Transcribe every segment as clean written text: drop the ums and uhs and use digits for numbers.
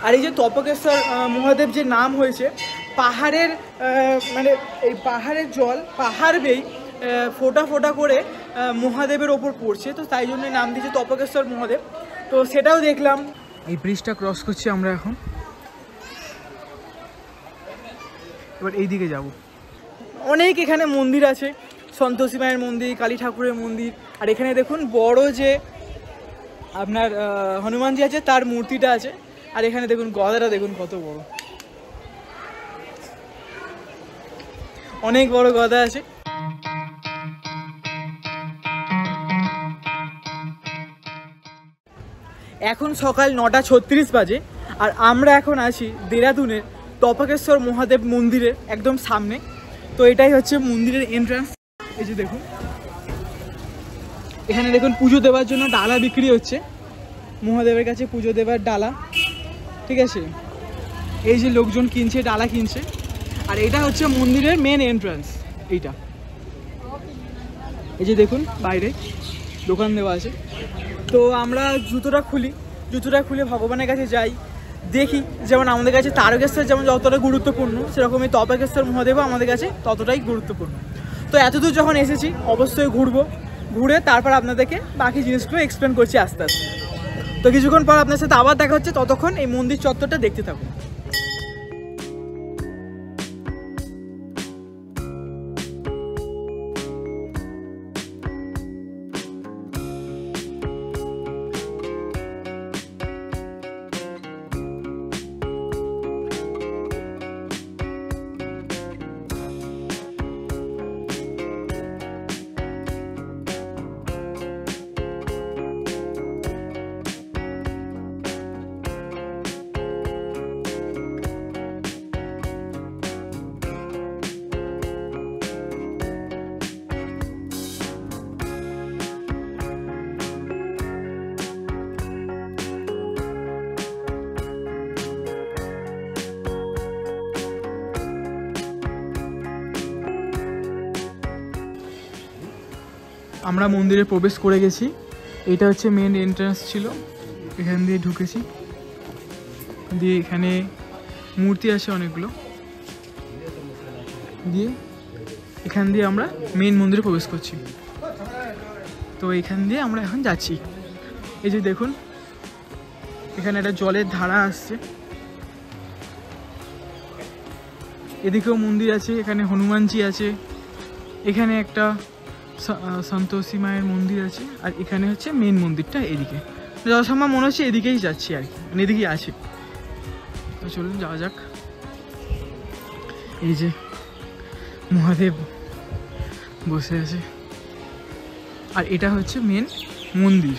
আর এই যে তপকেশ্বর মহাদেব যে নাম হয়েছে, পাহাড়ের মানে এই পাহাড়ের জল পাহাড় বেয়ে ফোঁটা ফোঁটা করে মহাদেবের ওপর পড়ছে, তো তাই জন্য নাম দিয়েছে তপকেশ্বর মহাদেব। তো সেটাও দেখলাম। এই ব্রিজটা ক্রস করছি আমরা এখন, এবার এই দিকে যাব। অনেক এখানে মন্দির আছে, সন্তোষী মায়ের মন্দির, কালী ঠাকুরের মন্দির। আর এখানে দেখুন বড় যে আপনার হনুমানজি আছে তার মূর্তিটা আছে। আর এখানে দেখুন গদাটা দেখুন কত বড়, অনেক বড় গদা আছে। এখন সকাল 9:36 বাজে, আর আমরা এখন আছি দেরাদুনের তপকেশ্বর মহাদেব মন্দিরের একদম সামনে। তো এটাই হচ্ছে মন্দিরের এন্ট্রান্স। এই যে দেখুন, এখানে দেখুন পুজো দেওয়ার জন্য ডালা বিক্রি হচ্ছে, মহাদেবের কাছে পুজো দেওয়ার ডালা, ঠিক আছে। এই যে লোকজন কিনছে, ডালা কিনছে। আর এটা হচ্ছে মন্দিরের মেন এন্ট্রান্স এইটা। এই যে দেখুন বাইরে দোকান দেওয়া আছে। তো আমরা জুতোটা খুলে ভগবানের কাছে যাই, দেখি। যেমন আমাদের কাছে তারকেশ্বর যেমন যতটা গুরুত্বপূর্ণ, সেরকমই তপকেশ্বর মহাদেবও আমাদের কাছে ততটাই গুরুত্বপূর্ণ। তো এতদূর যখন এসেছি অবশ্যই ঘুরে তারপর আপনাদেরকে বাকি জিনিসগুলো এক্সপ্লেন করছি আস্তে আস্তে। তো কিছুক্ষণ পর আপনার সাথে আবার দেখা হচ্ছে, ততক্ষণ এই মন্দির চত্বরটা দেখতে থাকুন। আমরা মন্দিরে প্রবেশ করে গেছি। এটা হচ্ছে মেন এন্ট্রান্স ছিল, এখান দিয়ে ঢুকেছি। দিয়ে এখানে মূর্তি আছে অনেকগুলো, দিয়ে এখান দিয়ে আমরা মেন মন্দিরে প্রবেশ করছি। তো এখান দিয়ে আমরা এখন যাচ্ছি। এই যে দেখুন এখানে একটা জলের ধারা আসছে, এদিকেও মন্দির আছে, এখানে হনুমানজি আছে, এখানে একটা সন্তোষী মায়ের মন্দির আছে। আর এখানে হচ্ছে মেন মন্দিরটা এদিকে, যথাসম্ভব মনে হচ্ছে এদিকেই যাচ্ছি আর কি, মানে এদিকেই আছে। তো চলুন যাওয়া যাক। এই যে মহাদেব বসে আছে, আর এটা হচ্ছে মেন মন্দির।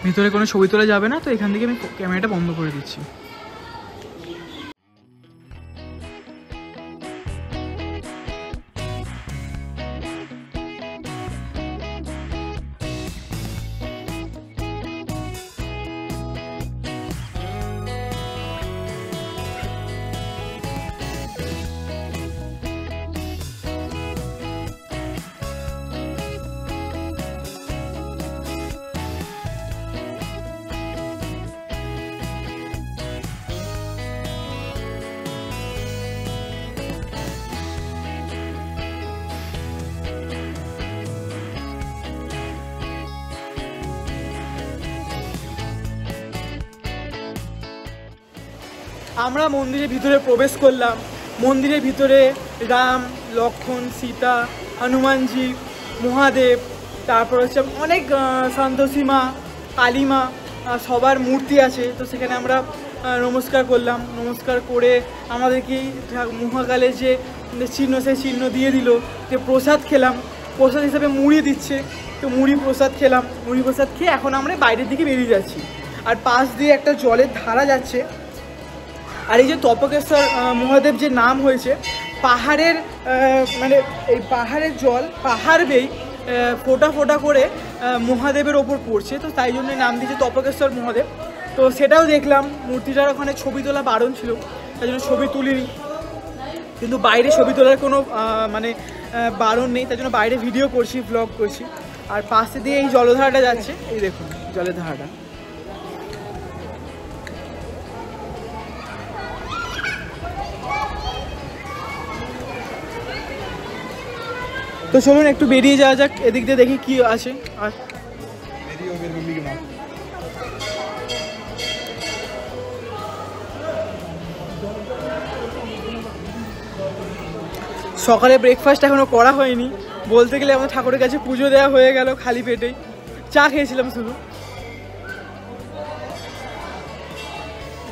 ভিতরে কোনো ছবি তোলা যাবে না, তো এখান থেকে আমি ক্যামেরাটা বন্ধ করে দিচ্ছি। আমরা মন্দিরের ভিতরে প্রবেশ করলাম। মন্দিরের ভিতরে রাম, লক্ষ্মণ, সীতা, হনুমানজি, মহাদেব, তারপর হচ্ছে অনেক সন্তোষী মা, কালী মা, সবার মূর্তি আছে। তো সেখানে আমরা নমস্কার করলাম। নমস্কার করে আমাদেরকে মহাকালের যে চিহ্ন, সেই চিহ্ন দিয়ে দিল। যে প্রসাদ খেলাম, প্রসাদ হিসাবে মুড়ি দিচ্ছে, তো মুড়ি প্রসাদ খেলাম। মুড়ি প্রসাদ খেয়ে এখন আমরা বাইরের দিকে বেরিয়ে যাচ্ছি। আর পাশ দিয়ে একটা জলের ধারা যাচ্ছে। আর এই যে তপকেশ্বর মহাদেব যে নাম হয়েছে, পাহাড়ের মানে এই পাহাড়ের জল পাহাড় বেয়ে ফোঁটা ফোঁটা করে মহাদেবের ওপর পড়ছে, তো তাই জন্য নাম দিয়েছে তপকেশ্বর মহাদেব। তো সেটাও দেখলাম। মূর্তিটার ওখানে ছবি তোলা বারণ ছিল, তাই জন্য ছবি তুলিনি। কিন্তু বাইরে ছবি তোলার কোনো মানে বারণ নেই, তার জন্য বাইরে ভিডিও করছি, ব্লগ করছি। আর পাশে দিয়ে এই জলধারাটা যাচ্ছে, এই দেখুন জলের ধারাটা। তো চলুন একটু বেরিয়ে যাওয়া যাক, এদিক দিয়ে দেখি কি আছে। আর সকালে ব্রেকফাস্ট এখনো করা হয়নি, বলতে গেলে আমার ঠাকুরের কাছে পুজো দেওয়া হয়ে গেল খালি পেটেই, চা খেয়েছিলাম শুধু।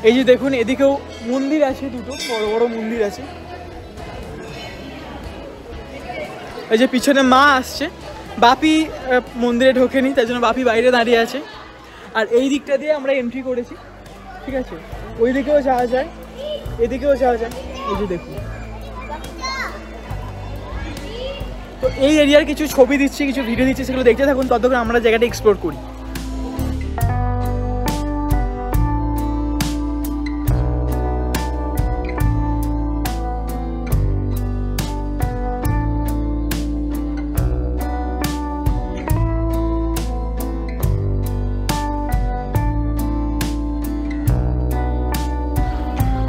এই যে দেখুন এদিকেও মন্দির আছে, দুটো বড় বড় মন্দির আছে। এই যে পিছনে মা আসছে, বাপি মন্দিরে ঢোকেনি, তার জন্য বাপি বাইরে দাঁড়িয়ে আছে। আর এই দিকটা দিয়ে আমরা এন্ট্রি করেছি, ঠিক আছে, ওই দিকেও যাওয়া যায়, এদিকেও যাওয়া যায়। এই যে দেখুন, তো এই এরিয়ার কিছু ছবি দিচ্ছি, কিছু ভিডিও দিচ্ছি, সেগুলো দেখতে থাকুন, ততক্ষণ আমরা জায়গাটা এক্সপ্লোর করি।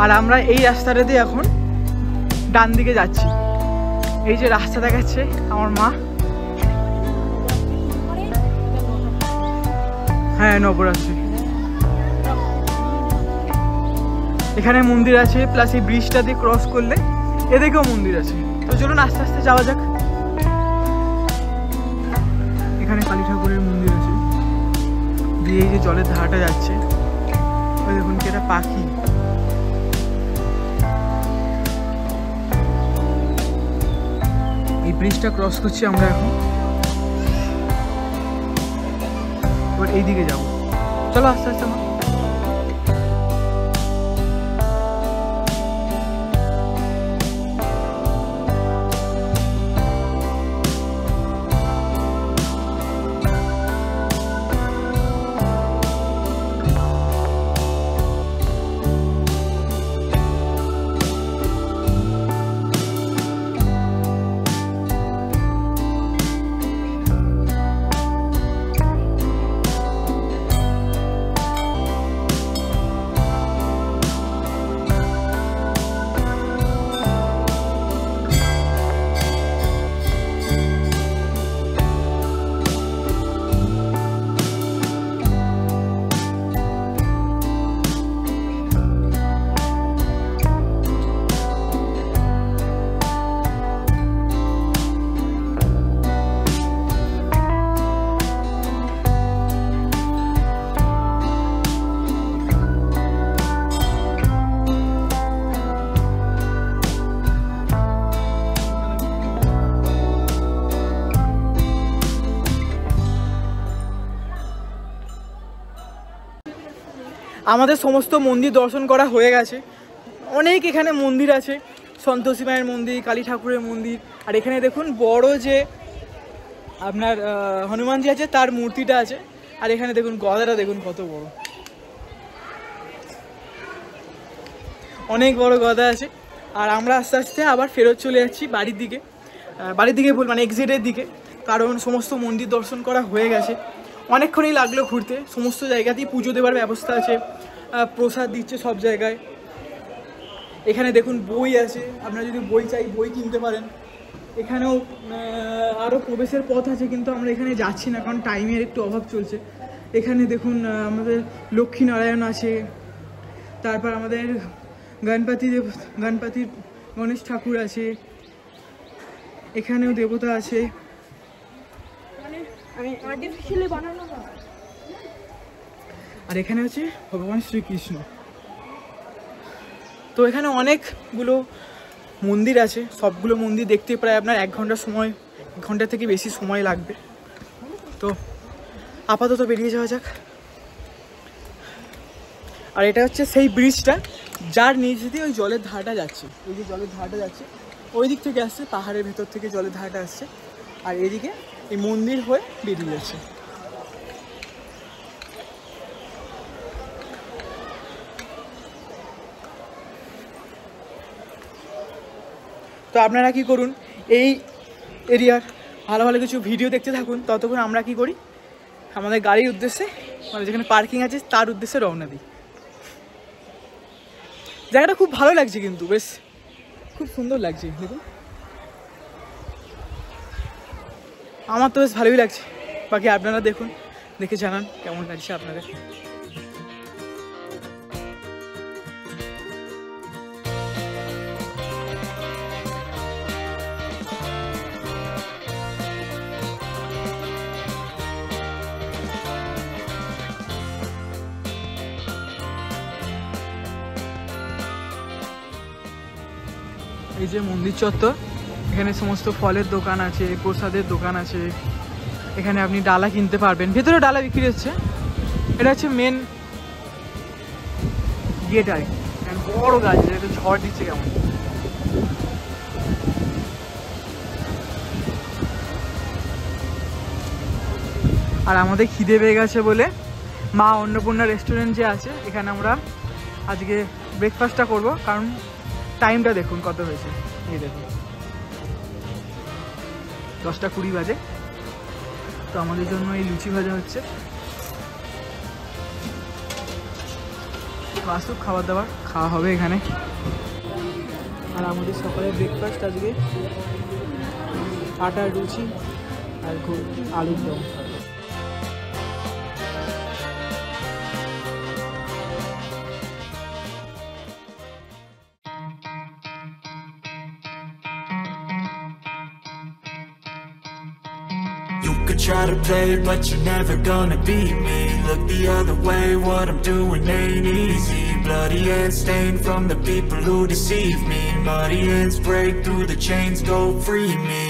আর আমরা এই রাস্তাটা দিয়ে এখন ডান দিকে যাচ্ছি। এই যে রাস্তা দেখাচ্ছে আমার মা, হ্যাঁ নবরাত্রি। এখানে মন্দির আছে, প্লাস এই ব্রিজটা দিয়ে ক্রস করলে এদিকেও মন্দির আছে। তো চলুন আস্তে আস্তে যাওয়া যাক। এখানে কালী ঠাকুরের মন্দির আছে, দিয়ে এই যে জলের ধারাটা যাচ্ছে, ওই দেখুন কি একটা পাখি। এই ব্রিজটা ক্রস করছি আমরা এখন, এবার এই দিকে যাবো, চলো আস্তে আস্তে। আমাদের সমস্ত মন্দির দর্শন করা হয়ে গেছে। অনেক এখানে মন্দির আছে, সন্তোষী মায়ের মন্দির, কালী ঠাকুরের মন্দির। আর এখানে দেখুন বড় যে আপনার হনুমানজি আছে, তার মূর্তিটা আছে। আর এখানে দেখুন গদাটা দেখুন কত বড়, অনেক বড় গদা আছে। আর আমরা আস্তে আস্তে আবার ফেরত চলে যাচ্ছি বাড়ির দিকে, মানে এক্সিটের দিকে, কারণ সমস্ত মন্দির দর্শন করা হয়ে গেছে। অনেকক্ষণই লাগলো ঘুরতে, সমস্ত জায়গাতেই পুজো দেওয়ার ব্যবস্থা আছে, প্রসাদ দিচ্ছে সব জায়গায়। এখানে দেখুন বই আছে, আপনারা যদি বই চাই বই কিনতে পারেন। এখানেও আরও প্রবেশের পথ আছে, কিন্তু আমরা এখানে যাচ্ছি না কারণ টাইমের একটু অভাব চলছে। এখানে দেখুন আমাদের লক্ষ্মীনারায়ণ আছে, তারপর আমাদের গণপতির গণেশ ঠাকুর আছে, এখানেও দেবতা আছে। আর এখানে হচ্ছে ভগবান শ্রীকৃষ্ণ। তো এখানে অনেকগুলো মন্দির আছে, সবগুলো মন্দির দেখতে প্রায় আপনার 1 ঘন্টা থেকে বেশি সময় লাগবে। তো আপাতত বেরিয়ে যাওয়া যাক। আর এটা হচ্ছে সেই ব্রিজটা যার নিচ দিয়ে ওই জলের ধারাটা যাচ্ছে। ওই যে জলের ধারাটা যাচ্ছে ওই দিক থেকে আসছে, পাহাড়ের ভেতর থেকে জলের ধারাটা আসছে, আর এদিকে এই মন্দির হয়ে বেরিয়ে যাচ্ছে। তো আপনারা কি করুন, এই এরিয়ার ভালো ভালো কিছু ভিডিও দেখতে থাকুন। ততক্ষণ আমরা কি করি, আমাদের গাড়ির উদ্দেশ্যে, মানে যেখানে পার্কিং আছে তার উদ্দেশ্যে রওনা দিই। জায়গাটা খুব ভালো লাগছে, কিন্তু বেশ খুব সুন্দর লাগছে। দেখুন, আমার তো বেশ ভালোই লাগছে। বাকি আপনারা দেখুন, দেখে জানান কেমন লাগছে আপনাদের। এই যে মন্দির চত্বর, এখানে সমস্ত ফলের দোকান আছে, প্রসাদের দোকান আছে। এখানে আপনি ডালা কিনতে পারবেন, ভেতরে ডালা বিক্রি হচ্ছে। এটা হচ্ছে মেন গেট। আর বড় গাছ, এটা ঝড় দিচ্ছে কেমন। আর আমাদের খিদে পেয়ে গেছে বলে মা অন্নপূর্ণা রেস্টুরেন্ট যে আছে, এখানে আমরা আজকে ব্রেকফাস্টটা করব। কারণ টাইমটা দেখুন কত হয়েছে, এই দেখুন 10:20 বাজে। তো আমাদের জন্য এই লুচি ভাজা হচ্ছে। আসুক, খাবার দাবার খাওয়া হবে এখানে। আর আমাদের সকালের ব্রেকফাস্ট আজকে আটার লুচি আর আলুর দম। You could try to play, but you're never gonna beat me. Look the other way, what I'm doing ain't easy. Bloody hands stained from the people who deceive me. Muddy hands break through the chains, go free me.